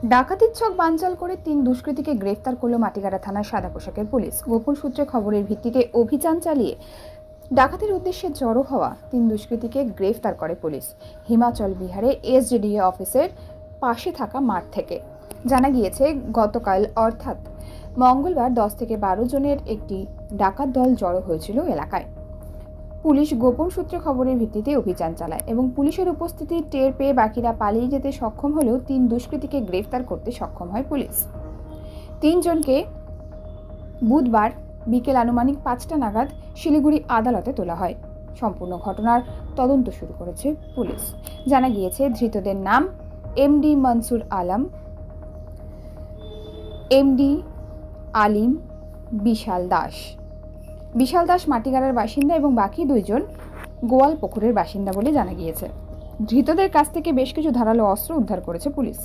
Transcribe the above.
ডাকাতির ছক বানচাল করে 3 দুষ্কৃতীকে গ্রেফতার করল মাটিগাড়া থানার সাদা পোশাকের পুলিশ। গোপন সূত্রে খবরের ভিত্তিতে অভিযান চালিয়ে ডাকাতির উদ্দেশ্যে জড়ো হওয়া 3 দুষ্কৃতীকে গ্রেফতার করে পুলিশ হিমাচল বিহারে এসডিডিএ অফিসের পাশে থাকা মাঠ থেকে। জানা গিয়েছে, গতকাল অর্থাৎ মঙ্গলবার 10 থেকে 12 জনের একটি ডাকাত দল জড়ো হয়েছিল এলাকায়। পুলিশ গোপন সূত্রে খবরের ভিত্তিতে অভিযান চালায় এবং পুলিশের উপস্থিতি টের পেয়ে বাকিরা পালিয়ে যেতে সক্ষম হলেও 3 দুষ্কৃতীকে গ্রেফতার করতে সক্ষম হয় পুলিশ। 3 জনকে বুধবার বিকেল আনুমানিক 5টা নাগাদ শিলিগুড়ি আদালতে তোলা হয়। সম্পূর্ণ ঘটনার তদন্ত শুরু করেছে পুলিশ। জানা গিয়েছে, ধৃতদের নাম এমডি মনসুর আলম, এমডি আলিম, বিশাল দাস মাটিগাড়ার বাসিন্দা এবং বাকি 2 জন গোয়াল পুকুরের বাসিন্দা বলে জানা গিয়েছে। ধৃতদের কাছ থেকে বেশ কিছু ধারালো অস্ত্র উদ্ধার করেছে পুলিশ।